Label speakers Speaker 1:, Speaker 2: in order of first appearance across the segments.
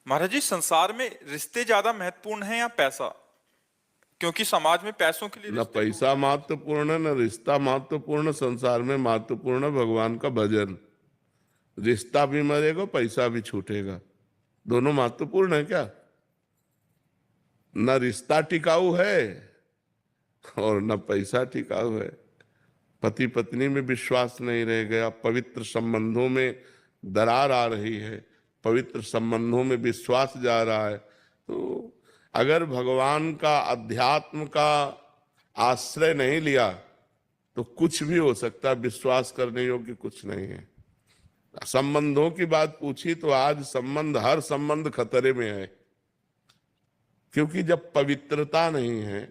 Speaker 1: महाराज जी, संसार में रिश्ते ज्यादा महत्वपूर्ण हैं या पैसा? क्योंकि समाज में पैसों के लिए
Speaker 2: न
Speaker 1: रिश्ते
Speaker 2: पैसा महत्वपूर्ण, न रिश्ता महत्वपूर्ण। संसार में महत्वपूर्ण भगवान का भजन। रिश्ता भी मरेगा, पैसा भी छूटेगा, दोनों महत्वपूर्ण है क्या? न रिश्ता टिकाऊ है और न पैसा टिकाऊ है। पति पत्नी में विश्वास नहीं रह गया, पवित्र संबंधों में दरार आ रही है, पवित्र संबंधों में विश्वास जा रहा है। तो अगर भगवान का, अध्यात्म का आश्रय नहीं लिया तो कुछ भी हो सकता है। विश्वास करने योग्य कुछ नहीं है। संबंधों की बात पूछी तो आज संबंध, हर संबंध खतरे में है। क्योंकि जब पवित्रता नहीं है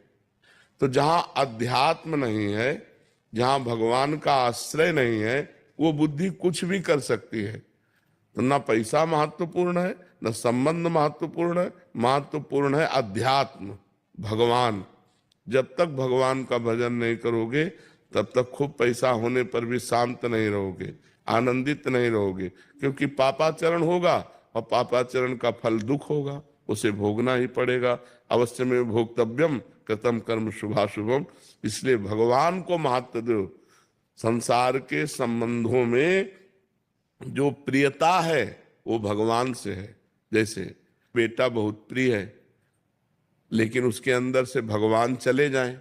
Speaker 2: तो जहां अध्यात्म नहीं है, जहां भगवान का आश्रय नहीं है, वो बुद्धि कुछ भी कर सकती है। तो ना पैसा महत्वपूर्ण है, न संबंध महत्वपूर्ण है, महत्वपूर्ण है अध्यात्म, भगवान। जब तक भगवान का भजन नहीं करोगे तब तक खूब पैसा होने पर भी शांत नहीं रहोगे, आनंदित नहीं रहोगे। क्योंकि पापाचरण होगा और पापाचरण का फल दुख होगा, उसे भोगना ही पड़ेगा। अवश्य में भोक्तव्यम कृतम कर्म शुभाशुभम। इसलिए भगवान को महत्व दो। संसार के संबंधों में जो प्रियता है वो भगवान से है। जैसे बेटा बहुत प्रिय है, लेकिन उसके अंदर से भगवान चले जाएं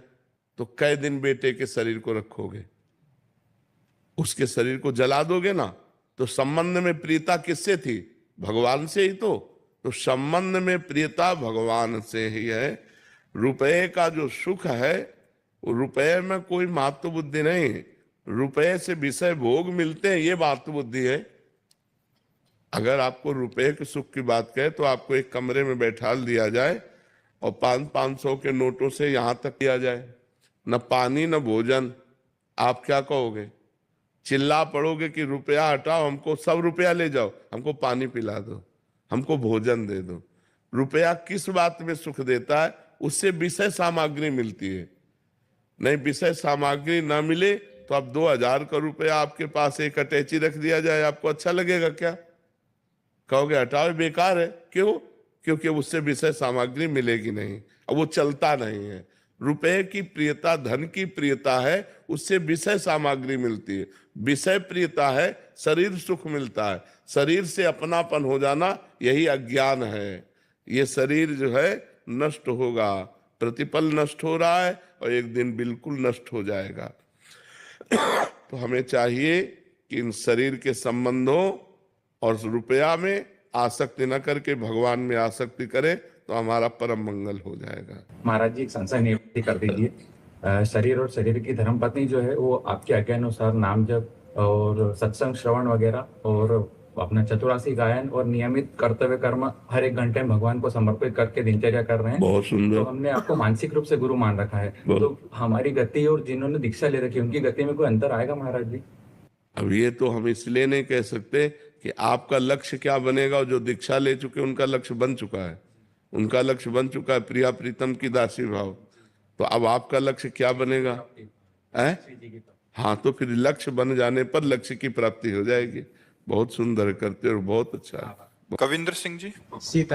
Speaker 2: तो कई दिन बेटे के शरीर को रखोगे? उसके शरीर को जला दोगे ना। तो संबंध में प्रियता किससे थी? भगवान से ही। तो संबंध में प्रियता भगवान से ही है। रुपए का जो सुख है, रुपए में कोई महत्व बुद्धि नहीं। रुपए से विषय भोग मिलते हैं, ये महत्व बुद्धि है। अगर आपको रुपए के सुख की बात कहे तो आपको एक कमरे में बैठा दिया जाए और 500 के नोटों से यहां तक किया जाए, न पानी न भोजन, आप क्या कहोगे? चिल्ला पड़ोगे कि रुपया हटाओ, हमको सब रुपया ले जाओ, हमको पानी पिला दो, हमको भोजन दे दो। रुपया किस बात में सुख देता है? उससे विषय सामग्री मिलती है। नहीं, विषय सामग्री ना मिले तो अब 2000 का रुपया आपके पास एक अटैची रख दिया जाए, आपको अच्छा लगेगा क्या? कहोगे हटाओ, बेकार है। क्यों? क्योंकि उससे विषय सामग्री मिलेगी नहीं, अब वो चलता नहीं है। रुपए की प्रियता धन की प्रियता है, उससे विषय सामग्री मिलती है। विषय प्रियता है, शरीर सुख मिलता है। शरीर से अपनापन हो जाना, यही अज्ञान है। ये शरीर जो है नष्ट होगा, प्रतिपल नष्ट हो रहा है और एक दिन बिल्कुल नष्ट हो जाएगा। तो हमें चाहिए कि इन शरीर के संबंधों और रुपया में आसक्ति न करके भगवान में आसक्ति करें तो हमारा परम मंगल हो जाएगा।
Speaker 3: महाराज जी, एक संशय निवृत्ति कर दीजिए। शरीर और शरीर की धर्मपत्नी जो है वो आपके आज्ञा अनुसार नाम जप और सत्संग श्रवण वगैरह और अपना चतुरासी गायन और नियमित कर्तव्य कर्म हर एक घंटे में भगवान को समर्पित करके दिनचर्या कर रहे हैं।
Speaker 2: बहुत सुंदर।
Speaker 3: तो हमने आपको मानसिक रूप से गुरु मान रखा है। तो हमारी गति और जिन्होंने दीक्षा ले रखी है उनकी गति में कोई अंतर आएगा महाराज जी?
Speaker 2: अब ये तो हम इसलिए नहीं कह सकते कि आपका लक्ष्य क्या बनेगा। और जो दीक्षा ले चुके उनका लक्ष्य बन चुका है, उनका लक्ष्य बन चुका है प्रिया प्रीतम की दासी भाव। तो अब आपका लक्ष्य क्या बनेगा? है? हाँ, तो फिर लक्ष्य बन जाने पर लक्ष्य की प्राप्ति हो जाएगी। बहुत सुंदर करते और बहुत अच्छा है।
Speaker 1: कविंद्र सिंह जी।
Speaker 3: सीता